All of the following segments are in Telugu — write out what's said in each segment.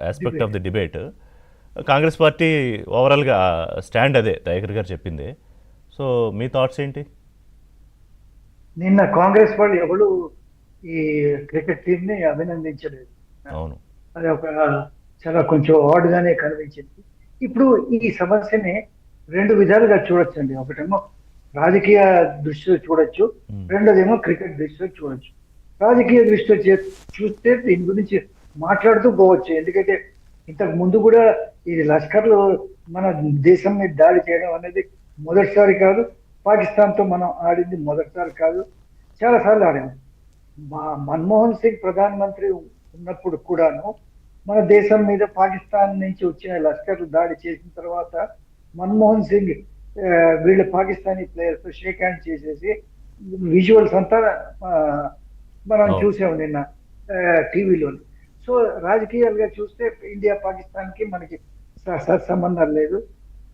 Aspect of the debate. Congress party ఓవరాల్గా స్టాండ్ అదే దయాకర్ గారు చెప్పింది. సో మీ థాట్స్ ఏంటి? నిన్న కాంగ్రెస్ వాళ్ళు ఎవరు ఈ క్రికెట్ టీం ని అభినందించలేదు. అవును. అది ఒక చాలా కొంచెం ఆడ్ గానే కనిపించింది. ఇప్పుడు ఈ సమస్యని రెండు విధాలుగా చూడొచ్చండి. ఒకటేమో రాజకీయ దృష్టిలో చూడొచ్చు, మ్మ్. రెండోదేమో క్రికెట్ దృష్టిలో చూడొచ్చు. రాజకీయ దృష్టిలో చూస్తే దీని గురించి మాట్లాడుతూ పోవచ్చు. ఎందుకంటే ఇంతకు ముందు కూడా ఈ లష్కర్లు మన దేశం మీద దాడి చేయడం అనేది మొదటిసారి కాదు. పాకిస్తాన్ తో మనం ఆడింది మొదటిసారి కాదు, చాలా సార్లు ఆడాము. మన్మోహన్ సింగ్ ప్రధానమంత్రి ఉన్నప్పుడు కూడాను మన దేశం మీద పాకిస్తాన్ నుంచి వచ్చిన లష్కర్లు దాడి చేసిన తర్వాత మన్మోహన్ సింగ్ ఆ, వీళ్ళ పాకిస్తానీ ప్లేయర్స్ తో షేక్ హ్యాండ్ చేసేసి విజువల్స్ అంతా ఆ, మనం అవును. చూసాం నిన్న టీవీలో. సో రాజకీయాలుగా చూస్తే ఇండియా పాకిస్తాన్ కి మనకి సత్సంబంధాలు లేదు.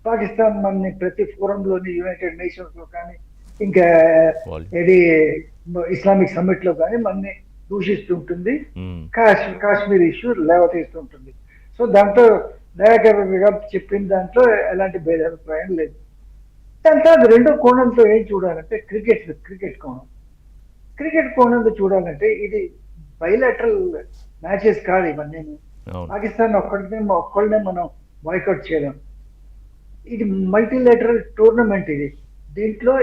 పాకిస్తాన్ మనని ప్రతి ఫోరంలోని యునైటెడ్ నేషన్స్ లో కానీ ఇంకా వాళ్ళు. ఇది ఇస్లామిక్ సమ్మిట్ లో కానీ మనని దూషిస్తుంటుంది. మ్మ్. కాశ్మీర్ ఇష్యూ లేవతీస్తుంటుంది. సో దాంట్లో దయాకర్ గారు చెప్పిన దాంట్లో ఎలాంటి భేదాభిప్రాయం లేదు. దాని తర్వాత రెండో కోణంతో ఏం చూడాలంటే క్రికెట్ కోణం. క్రికెట్ కోణంలో చూడాలంటే ఇది బైలాటరల్ మ్యాచెస్ కాదు ఇవన్నీ. అవును. పాకిస్తాన్ ఒక్కళ్ళనే మనం బాయ్కౌట్ చేయలేం. ఇది మల్టీలేటరల్ టోర్నమెంట్. ఇది దీంట్లో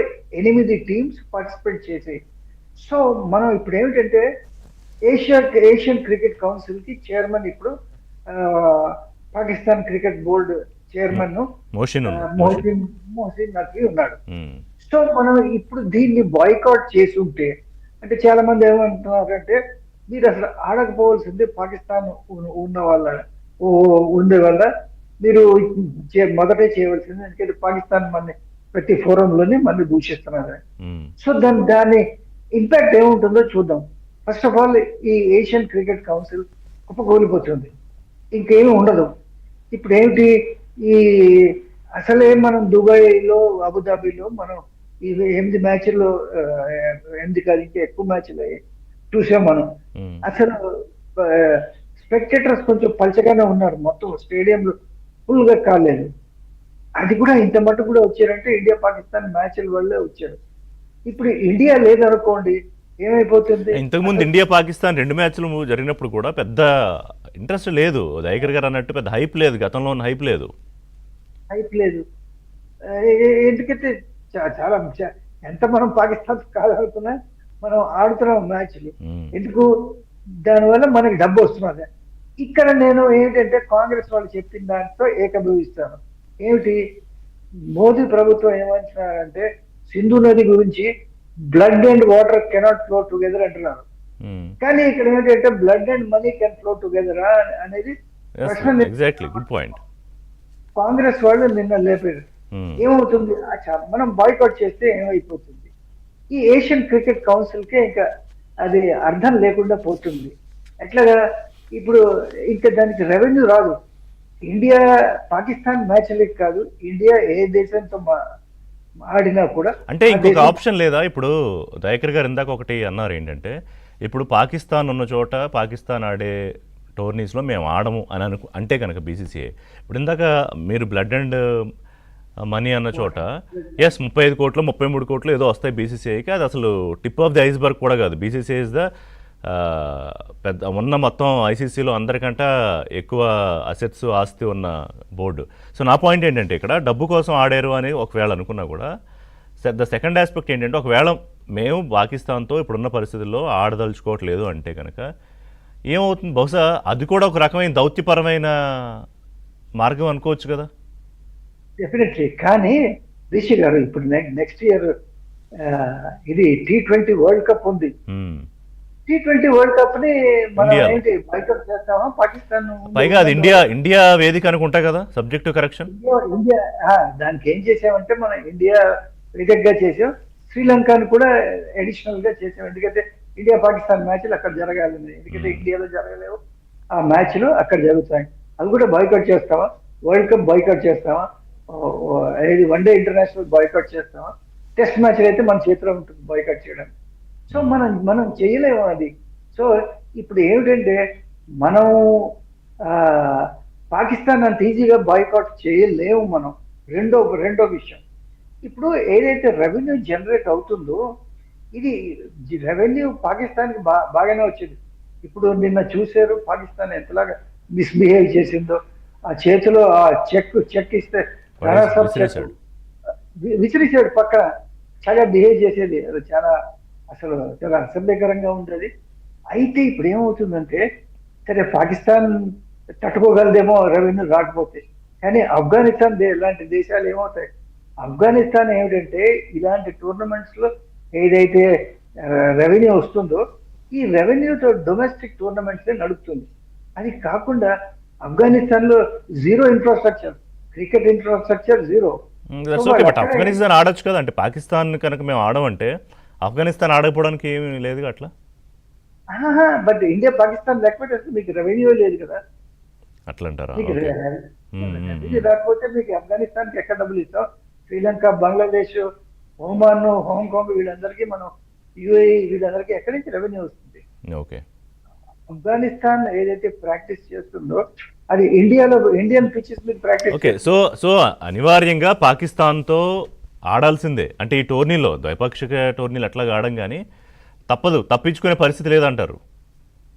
8 టీమ్స్ పార్టిసిపేట్ చేసాయి. సో మనం ఇప్పుడు ఏమిటంటే ఏషియన్ క్రికెట్ కౌన్సిల్ కి చైర్మన్ ఇప్పుడు ఆ, Pakistan cricket board chairman motion ఉంది. మోషన్. మోహసిన్ నక్వీ ఉన్నాడు. మ్మ్. సో మనం ఇప్పుడు దీన్ని బాయ్కాట్ చేసి ఉంటే, అంటే చాలా మంది ఏమంటున్నారంటే మీరు అసలు ఆడకపోవాల్సింది పాకిస్తాన్ ఉన్న వాళ్ళ ఉండే వల్ల మీరు మొదటే చేయవలసింది, ఎందుకంటే పాకిస్తాన్ మన ప్రతి ఫోరంలోనే మన దూషిస్తున్నారు. మ్మ్. సో దాని ఇంపాక్ట్ ఏముంటుందో చూద్దాం. ఫస్ట్ ఆఫ్ ఆల్ ఈ ఏషియన్ క్రికెట్ కౌన్సిల్ కుప్పకూలిపోతుంది, ఇంకేమీ ఉండదు. ఇప్పుడు ఏమిటి ఈ అసలే మనం దుబాయ్లో అబుదాబిలో మనం ఈ 8 మ్యాచ్ల్లో 8 కాదు ఇంకా ఎక్కువ మ్యాచ్లు చూసాం మనం. మ్మ్. అసలు స్పెక్టేటర్స్ కొంచెం పలచగానే ఉన్నారు, మొత్తం స్టేడియంలు ఫుల్ గా కాలేదు. అది కూడా ఇంత మట్టు కూడా వచ్చారంటే ఇండియా పాకిస్తాన్ మ్యాచ్ల వల్లే వచ్చారు. ఇప్పుడు ఇండియా లేదనుకోండి ఏమైపోతుంది. ఇంతకుముందు ఇండియా పాకిస్తాన్ 2 మ్యాచ్లు జరిగినప్పుడు కూడా పెద్ద ఇంట్రెస్ట్ లేదు. దయాకర్ గారు అన్నట్టు పెద్ద హైప్ లేదు, గతంలో ఉన్న హైప్ లేదు. హైప్ లేదు. ఎందుకంటే చాలా ఎంత మనం పాకిస్తాన్ కాదనుకున్నా మనం ఆడుతున్నాం మ్యాచ్లు. మ్మ్. ఎందుకు? దానివల్ల మనకి డబ్బు వస్తున్నది. ఇక్కడ నేను ఏంటంటే కాంగ్రెస్ వాళ్ళు చెప్పిన దాంతో ఏకీభవిస్తాను. ఏమిటి, మోదీ ప్రభుత్వం ఏమంటున్నారంటే సింధు నది గురించి blood and water cannot flow together అంటున్నారు. మ్మ్. కానీ ఇక్కడ ఏంటంటే blood and money can flow together అనేది ప్రశ్న ఎగ్జాక్ట్లీ, గుడ్ పాయింట్. కాంగ్రెస్ వాళ్ళు నిన్న లేపారు. ఏమవుతుంది, మనం బాయ్కాట్ చేస్తే ఏమైపోతుంది, ఈ ఏషియన్ క్రికెట్ కౌన్సిల్ కే ఇంకా అది అర్థం లేకుండా పోతుంది. ఎట్లాగా ఇప్పుడు ఇంకా దానికి రెవెన్యూ రాదు. ఇండియా పాకిస్తాన్ మ్యాచ్లకి కాదు, ఇండియా ఏ దేశంతో ఆడినా కూడా అంటే ఆ ఇంకొక దేశం ఆప్షన్ లేదా? ఇప్పుడు దయాకర్ గారు ఇందాక ఒకటి అన్నారు ఏంటంటే, ఇప్పుడు పాకిస్తాన్ ఉన్న చోట పాకిస్తాన్ ఆడే టోర్నీస్లో మేము ఆడము అని అంటే కనుక బీసీసీఐ, ఇప్పుడు ఇందాక మీరు బ్లడ్ అండ్ మనీ అన్న చోట ఎస్ 35 కోట్లు 33 కోట్లు ఏదో వస్తాయి బీసీసీఐకి. అది అసలు టిప్ ఆఫ్ ది ఐస్బర్గ్ కూడా కాదు. బీసీసీఐ ఇస్ ద పెద్ద ఉన్న మొత్తం ఐసీసీలో అందరికంటే ఎక్కువ అసెట్స్ ఆస్తి ఉన్న బోర్డు. సో నా పాయింట్ ఏంటంటే ఇక్కడ డబ్బు కోసం ఆడారు అని ఒకవేళ అనుకున్నా కూడా ద సెకండ్ ఆస్పెక్ట్ ఏంటంటే, ఒకవేళ మేము పాకిస్తాన్తో ఇప్పుడున్న పరిస్థితుల్లో ఆడదలుచుకోవట్లేదు అంటే కనుక ఏమవుతుంది? బహుశా అది కూడా ఒక రకమైన దౌత్యపరమైన మార్గం అనుకోవచ్చు కదా. డెఫినెట్లీ. కానీ రిషి గారు ఇప్పుడు నెక్స్ట్ ఇయర్ ఇది T20 వరల్డ్ కప్ ఉంది. మ్మ్. T20 వరల్డ్ కప్ ని మనం ఇండియాలో. ఏంటి బాయ్కాట్ చేస్తామా? పాకిస్తాన్ పైగా అది ఇండియా వేదిక అనుకుంటా కదా, సబ్జెక్ట్ టు కరెక్షన్. ఇండియా దానికి ఏం చేసామంటే మనం ఇండియా వేదిక గా చేసాం, శ్రీలంకను కూడా అడిషనల్ గా చేసాం. ఎందుకంటే ఇండియా పాకిస్తాన్ మ్యాచ్లు అక్కడ జరగాలి, ఎందుకంటే ఇండియాలో జరగలేవు ఆ మ్యాచ్లు అక్కడ జరుగుతాయి. అవి కూడా బాయ్కాట్ చేస్తావా? వరల్డ్ కప్ బాయ్కాట్ చేస్తావా? అనేది వన్డే ఇంటర్నేషనల్ బాయ్కాట్ చేస్తావా? టెస్ట్ మ్యాచ్లు అయితే మన చేతిలో ఉంటుంది బాయ్కాట్ చేయడం. సో మనం చేయలేము అది. సో ఇప్పుడు ఏమిటంటే మనం ఆ, పాకిస్తాన్ అంత ఈజీగా బాయ్కాట్ చేయలేము మనం. రెండో విషయం, ఇప్పుడు ఏదైతే రెవెన్యూ జనరేట్ అవుతుందో ఇది రెవెన్యూ పాకిస్తాన్కి బాగానే వచ్చింది. ఇప్పుడు నిన్న చూశారు పాకిస్తాన్ ఎంతలాగా మిస్బిహేవ్ చేసిందో. ఆ చేతిలో ఆ చెక్ ఇస్తే రనర్స్ అప్ చెక్ విసిరేశాడు. విసిరిసాడు పక్కన. చాలా బిహేవ్ చేసేది అది చాలా, అసలు చాలా అసభ్యకరంగా ఉంటుంది. అయితే ఇప్పుడు ఏమవుతుందంటే, సరే పాకిస్తాన్ తట్టుకోగలదేమో రెవెన్యూ రాకపోతే, కానీ ఆఫ్ఘనిస్తాన్ ఇలాంటి దేశాలు ఏమవుతాయి? ఆఫ్ఘనిస్తాన్ ఏమిటంటే ఇలాంటి టోర్నమెంట్స్ లో ఏదైతే రెవెన్యూ వస్తుందో ఈ రెవెన్యూతో డొమెస్టిక్ టోర్నమెంట్స్ నడుపుతుంది. అది కాకుండా ఆఫ్ఘనిస్తాన్ లో zero infrastructure, cricket infrastructure zero. So that's okay, వాళ్ళు బట్ అక్కడ, ఆఫ్ఘనిస్తాన్ ఆడొచ్చు కదా, అంటే పాకిస్తాన్ కనుక మేము ఆడమంటే ఆఫ్ఘనిస్తాన్ ఆడకపోవడానికి ఏమీ లేదు అట్లా. బట్ ఇండియా పాకిస్తాన్ లేకపోతే అసలు మీకు రెవెన్యూ లేదు కదా. అట్లా అంటారా? మీకు ఓకే. రెవెన్యూ రాకపోతే మీకు ఆఫ్ఘనిస్తాన్కి ఎక్కడ డబ్బులు ఇస్తాం? శ్రీలంక, బంగ్లాదేశ్, ఒమాన్, హాంకాంగ్ వీళ్ళందరికీ మనం, యుఏఈ వీళ్ళందరికీ ఎక్కడి నుంచి రెవెన్యూ వస్తుంది? ఓకే. ఆఫ్ఘనిస్తాన్ ఏదైతే ప్రాక్టీస్ చేస్తుందో అది ఇండియాలో ఇండియన్ పిచెస్ మీద ప్రాక్టీస్ ఓకే, సో సో అనివార్యంగా పాకిస్తాన్తో ఆడాల్సిందే, అంటే ఈ టోర్నీలో ద్వైపాక్షిక టోర్నీలు అట్లాగా ఆడం కానీ తప్పదు, తప్పించుకునే పరిస్థితి లేదంటారు.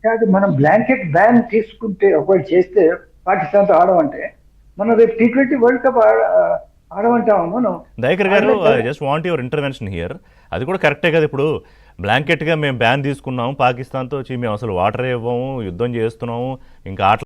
కాదు. మనం బ్లాంకెట్ బ్యాన్ తీసుకుంటే ఒకవేళ చేస్తే పాకిస్తాన్తో ఆడమంటే మనం రేపు T20 వరల్డ్ కప్ ఆడమంటాము మనం. దయాకర్ గారు, I just want your intervention here. అది కూడా కరెక్టే కదా. ఇప్పుడు బ్లాంకెట్గా మేము బ్యాన్ తీసుకున్నాము పాకిస్తాన్తో వచ్చి, మేము అసలు వాటర్ ఇవ్వము, యుద్ధం చేస్తున్నాము, ఇంకా ఆటలు